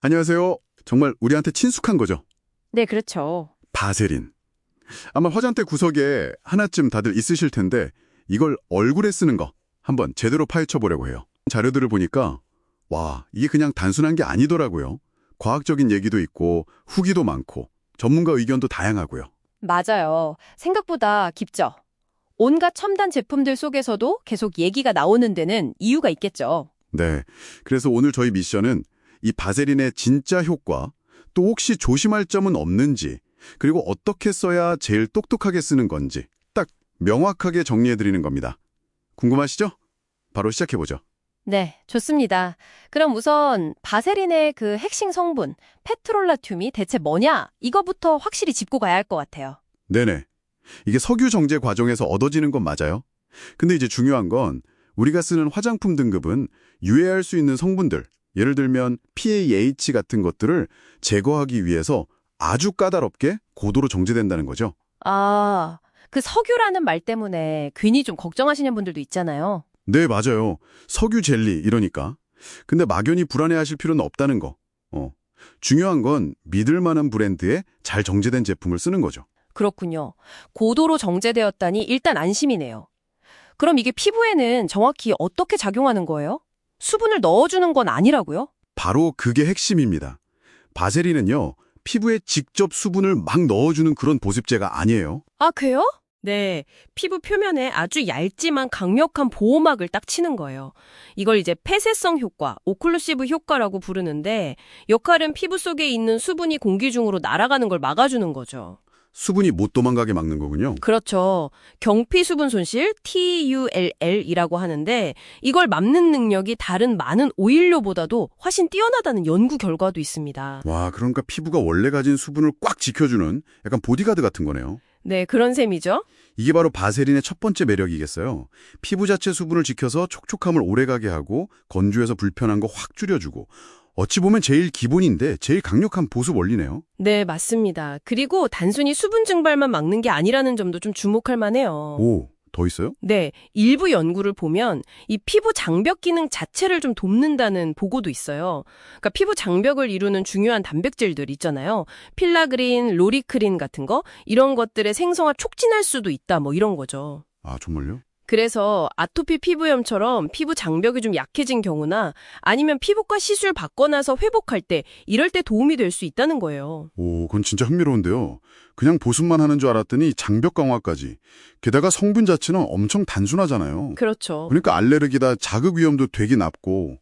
안녕하세요. 정말 우리한테 친숙한 거죠. 네, 그렇죠. 바세린. 아마 화장대 구석에 하나쯤 다들 있으실 텐데 이걸 얼굴에 쓰는 거 한번 제대로 파헤쳐 보려고 해요. 자료들을 보니까 와, 이게 그냥 단순한 게 아니더라고요. 과학적인 얘기도 있고 후기도 많고 전문가 의견도 다양하고요. 맞아요. 생각보다 깊죠. 온갖 첨단 제품들 속에서도 계속 얘기가 나오는 데는 이유가 있겠죠. 네. 그래서 오늘 저희 미션은 이 바세린의 진짜 효과, 또 혹시 조심할 점은 없는지, 그리고 어떻게 써야 제일 똑똑하게 쓰는 건지 딱 명확하게 정리해드리는 겁니다. 궁금하시죠? 바로 시작해보죠. 네, 좋습니다. 그럼 우선 바세린의 그 핵심 성분, 페트롤라튬이 대체 뭐냐? 이거부터 확실히 짚고 가야 할 것 같아요. 네네. 이게 석유 정제 과정에서 얻어지는 건 맞아요. 근데 이제 중요한 건 우리가 쓰는 화장품 등급은 유해할 수 있는 성분들, 예를 들면 PAH 같은 것들을 제거하기 위해서 아주 까다롭게 고도로 정제된다는 거죠. 아, 그 석유라는 말 때문에 괜히 좀 걱정하시는 분들도 있잖아요. 네, 맞아요. 석유 젤리 이러니까. 근데 막연히 불안해하실 필요는 없다는 거. 중요한 건 믿을 만한 브랜드에 잘 정제된 제품을 쓰는 거죠. 그렇군요. 고도로 정제되었다니 일단 안심이네요. 그럼 이게 피부에는 정확히 어떻게 작용하는 거예요? 수분을 넣어주는 건 아니라고요? 바로 그게 핵심입니다. 바세린은요, 피부에 직접 수분을 막 넣어주는 그런 보습제가 아니에요. 아, 그래요? 네, 피부 표면에 아주 얇지만 강력한 보호막을 딱 치는 거예요. 이걸 이제 폐쇄성 효과, 오클루시브 효과라고 부르는데 역할은 피부 속에 있는 수분이 공기 중으로 날아가는 걸 막아주는 거죠. 수분이 못 도망가게 막는 거군요. 그렇죠. 경피 수분 손실, TULL이라고 하는데 이걸 막는 능력이 다른 많은 오일료보다도 훨씬 뛰어나다는 연구 결과도 있습니다. 와, 그러니까 피부가 원래 가진 수분을 꽉 지켜주는 약간 보디가드 같은 거네요. 네, 그런 셈이죠. 이게 바로 바세린의 첫 번째 매력이겠어요. 피부 자체 수분을 지켜서 촉촉함을 오래가게 하고 건조해서 불편한 거 확 줄여주고 어찌 보면 제일 기본인데 제일 강력한 보습 원리네요. 네, 맞습니다. 그리고 단순히 수분 증발만 막는 게 아니라는 점도 좀 주목할 만해요. 오, 더 있어요? 네, 일부 연구를 보면 이 피부 장벽 기능 자체를 좀 돕는다는 보고도 있어요. 그러니까 피부 장벽을 이루는 중요한 단백질들 있잖아요. 필라그린, 로리크린 같은 거, 이런 것들의 생성을 촉진할 수도 있다, 뭐 이런 거죠. 아, 정말요? 그래서 아토피 피부염처럼 피부 장벽이 좀 약해진 경우나 아니면 피부과 시술 받고 나서 회복할 때 이럴 때 도움이 될 수 있다는 거예요. 오, 그건 진짜 흥미로운데요. 그냥 보습만 하는 줄 알았더니 장벽 강화까지. 게다가 성분 자체는 엄청 단순하잖아요. 그렇죠. 그러니까 알레르기다 자극 위험도 되게 낮고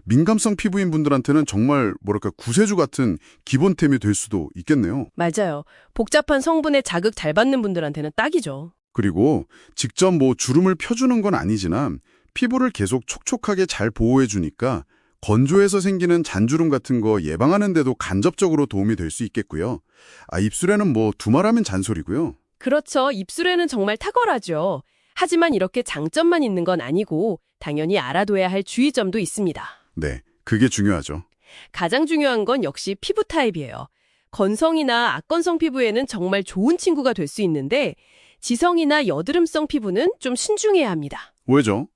민감성 피부인 분들한테는 정말 뭐랄까 구세주 같은 기본템이 될 수도 있겠네요. 맞아요. 복잡한 성분에 자극 잘 받는 분들한테는 딱이죠. 그리고 직접 뭐 주름을 펴주는 건 아니지만 피부를 계속 촉촉하게 잘 보호해 주니까 건조해서 생기는 잔주름 같은 거 예방하는 데도 간접적으로 도움이 될 수 있겠고요. 아, 입술에는 뭐 두말하면 잔소리고요. 그렇죠. 입술에는 정말 탁월하죠. 하지만 이렇게 장점만 있는 건 아니고 당연히 알아둬야 할 주의점도 있습니다. 네, 그게 중요하죠. 가장 중요한 건 역시 피부 타입이에요. 건성이나 악건성 피부에는 정말 좋은 친구가 될 수 있는데 지성이나 여드름성 피부는 좀 신중해야 합니다. 왜죠?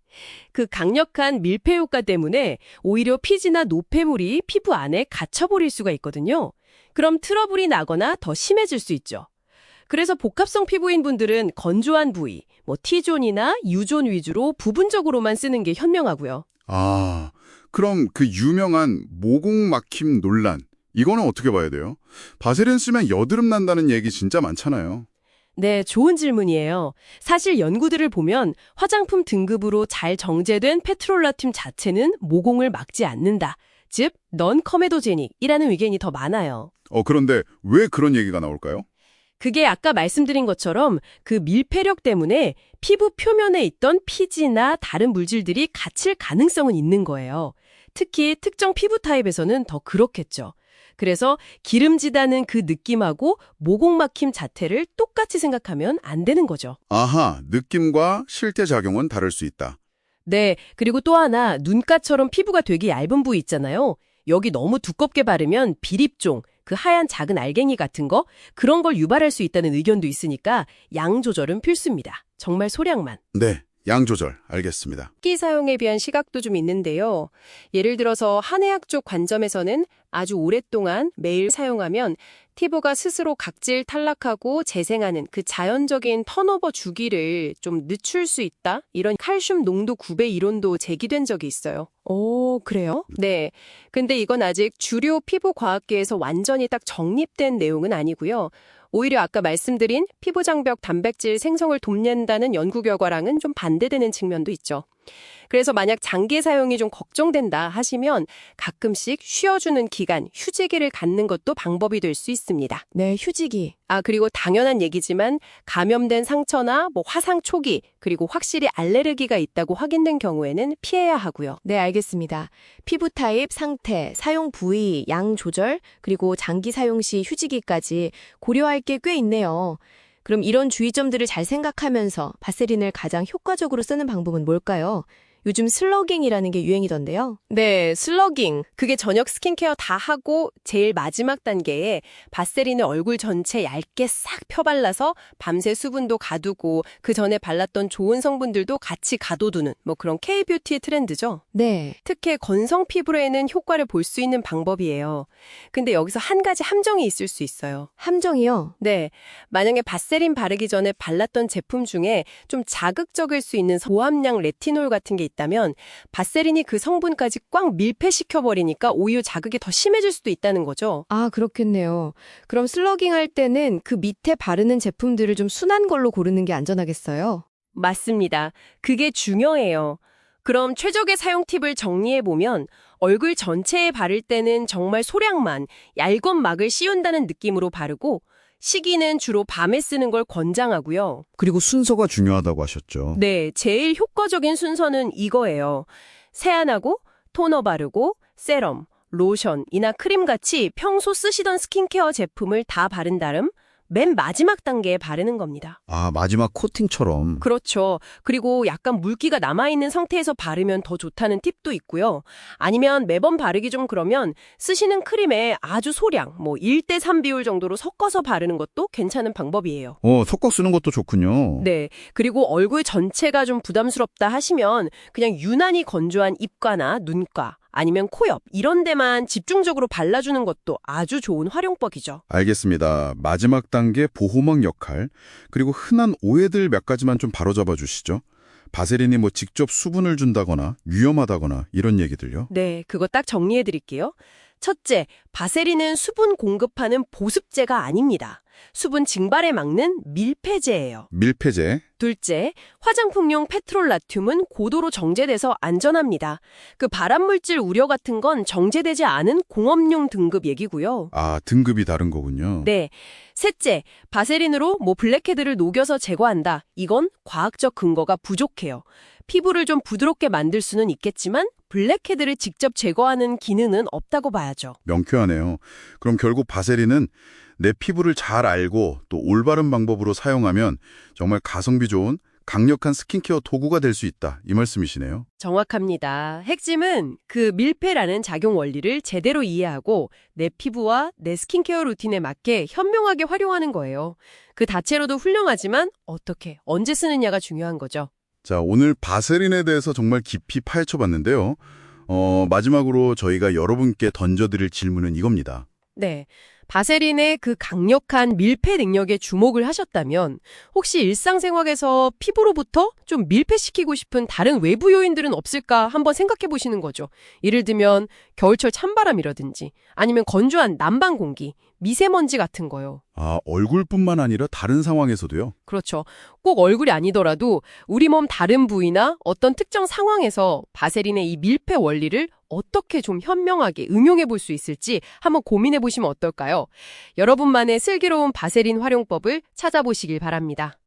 그 강력한 밀폐 효과 때문에 오히려 피지나 노폐물이 피부 안에 갇혀버릴 수가 있거든요. 그럼 트러블이 나거나 더 심해질 수 있죠. 그래서 복합성 피부인 분들은 건조한 부위, 뭐 T존이나 U존 위주로 부분적으로만 쓰는 게 현명하고요. 아, 그럼 그 유명한 모공 막힘 논란, 이거는 어떻게 봐야 돼요? 바세린 쓰면 여드름 난다는 얘기 진짜 많잖아요. 네, 좋은 질문이에요. 사실 연구들을 보면 화장품 등급으로 잘 정제된 페트롤라튬 자체는 모공을 막지 않는다. 즉, 넌 커메도제닉이라는 의견이 더 많아요. 그런데 왜 그런 얘기가 나올까요? 그게 아까 말씀드린 것처럼 그 밀폐력 때문에 피부 표면에 있던 피지나 다른 물질들이 갇힐 가능성은 있는 거예요. 특히 특정 피부 타입에서는 더 그렇겠죠. 그래서 기름지다는 그 느낌하고 모공 막힘 자체를 똑같이 생각하면 안 되는 거죠. 아하, 느낌과 실제 작용은 다를 수 있다. 네, 그리고 또 하나 눈가처럼 피부가 되게 얇은 부위 있잖아요. 여기 너무 두껍게 바르면 비립종, 그 하얀 작은 알갱이 같은 거 그런 걸 유발할 수 있다는 의견도 있으니까 양 조절은 필수입니다. 정말 소량만. 네, 양 조절, 알겠습니다. 식기 사용에 비한 시각도 좀 있는데요. 예를 들어서 한의학 쪽 관점에서는 아주 오랫동안 매일 사용하면 피부가 스스로 각질 탈락하고 재생하는 그 자연적인 턴오버 주기를 좀 늦출 수 있다? 이런 칼슘 농도 9배 이론도 제기된 적이 있어요. 오, 그래요? 네. 근데 이건 아직 주류 피부 과학계에서 완전히 딱 정립된 내용은 아니고요. 오히려 아까 말씀드린 피부 장벽 단백질 생성을 돕는다는 연구 결과랑은 좀 반대되는 측면도 있죠. 그래서 만약 장기 사용이 좀 걱정된다 하시면 가끔씩 쉬어주는 기간, 휴지기를 갖는 것도 방법이 될 수 있습니다. 네, 휴지기. 그리고 당연한 얘기지만 감염된 상처나 화상 초기, 그리고 확실히 알레르기가 있다고 확인된 경우에는 피해야 하고요. 네, 알겠습니다. 피부 타입, 상태, 사용 부위, 양 조절, 그리고 장기 사용 시 휴지기까지 고려할 게 꽤 있네요. 그럼 이런 주의점들을 잘 생각하면서 바세린을 가장 효과적으로 쓰는 방법은 뭘까요? 요즘 슬러깅이라는 게 유행이던데요. 네, 슬러깅. 그게 저녁 스킨케어 다 하고 제일 마지막 단계에 바세린을 얼굴 전체 얇게 싹 펴발라서 밤새 수분도 가두고 그 전에 발랐던 좋은 성분들도 같이 가둬두는 그런 K-뷰티의 트렌드죠. 네. 특히 건성 피부에는 효과를 볼 수 있는 방법이에요. 근데 여기서 한 가지 함정이 있을 수 있어요. 함정이요? 네, 만약에 바세린 바르기 전에 발랐던 제품 중에 좀 자극적일 수 있는 고함량 레티놀 같은 게 있다면 바세린이 그 성분까지 꽉 밀폐시켜버리니까 오히려 자극이 더 심해질 수도 있다는 거죠. 아, 그렇겠네요. 그럼 슬러깅 할 때는 그 밑에 바르는 제품들을 좀 순한 걸로 고르는 게 안전하겠어요? 맞습니다. 그게 중요해요. 그럼 최적의 사용 팁을 정리해보면 얼굴 전체에 바를 때는 정말 소량만 얇은 막을 씌운다는 느낌으로 바르고 시기는 주로 밤에 쓰는 걸 권장하고요. 그리고 순서가 중요하다고 하셨죠. 네, 제일 효과적인 순서는 이거예요. 세안하고 토너 바르고 세럼, 로션이나 크림같이 평소 쓰시던 스킨케어 제품을 다 바른 다음 맨 마지막 단계에 바르는 겁니다. 아, 마지막 코팅처럼. 그렇죠. 그리고 약간 물기가 남아있는 상태에서 바르면 더 좋다는 팁도 있고요. 아니면 매번 바르기 좀 그러면 쓰시는 크림에 아주 소량, 1대3 비율 정도로 섞어서 바르는 것도 괜찮은 방법이에요. 섞어 쓰는 것도 좋군요. 네. 그리고 얼굴 전체가 좀 부담스럽다 하시면 그냥 유난히 건조한 입가나 눈가, 아니면 코 옆 이런 데만 집중적으로 발라주는 것도 아주 좋은 활용법이죠. 알겠습니다. 마지막 단계 보호막 역할, 그리고 흔한 오해들 몇 가지만 좀 바로잡아 주시죠. 바세린이 직접 수분을 준다거나 위험하다거나 이런 얘기들요. 네, 그거 딱 정리해 드릴게요. 첫째, 바세린은 수분 공급하는 보습제가 아닙니다. 수분 증발에 막는 밀폐제예요. 밀폐제. 둘째, 화장품용 페트롤나듐은 고도로 정제돼서 안전합니다. 그 발암물질 우려 같은 건 정제되지 않은 공업용 등급 얘기고요. 아, 등급이 다른 거군요. 네. 셋째, 바세린으로 블랙헤드를 녹여서 제거한다. 이건 과학적 근거가 부족해요. 피부를 좀 부드럽게 만들 수는 있겠지만 블랙헤드를 직접 제거하는 기능은 없다고 봐야죠. 명쾌하네요. 그럼 결국 바세린은 내 피부를 잘 알고 또 올바른 방법으로 사용하면 정말 가성비 좋은 강력한 스킨케어 도구가 될 수 있다. 이 말씀이시네요. 정확합니다. 핵심은 그 밀폐라는 작용 원리를 제대로 이해하고 내 피부와 내 스킨케어 루틴에 맞게 현명하게 활용하는 거예요. 그 자체로도 훌륭하지만 어떻게, 언제 쓰느냐가 중요한 거죠. 자, 오늘 바세린에 대해서 정말 깊이 파헤쳐봤는데요. 마지막으로 저희가 여러분께 던져드릴 질문은 이겁니다. 네. 바세린의 그 강력한 밀폐 능력에 주목을 하셨다면 혹시 일상생활에서 피부로부터 좀 밀폐시키고 싶은 다른 외부 요인들은 없을까 한번 생각해 보시는 거죠. 예를 들면 겨울철 찬바람이라든지 아니면 건조한 난방 공기, 미세먼지 같은 거요. 아, 얼굴뿐만 아니라 다른 상황에서도요? 그렇죠. 꼭 얼굴이 아니더라도 우리 몸 다른 부위나 어떤 특정 상황에서 바세린의 이 밀폐 원리를 어떻게 좀 현명하게 응용해 볼 수 있을지 한번 고민해 보시면 어떨까요? 여러분만의 슬기로운 바세린 활용법을 찾아보시길 바랍니다.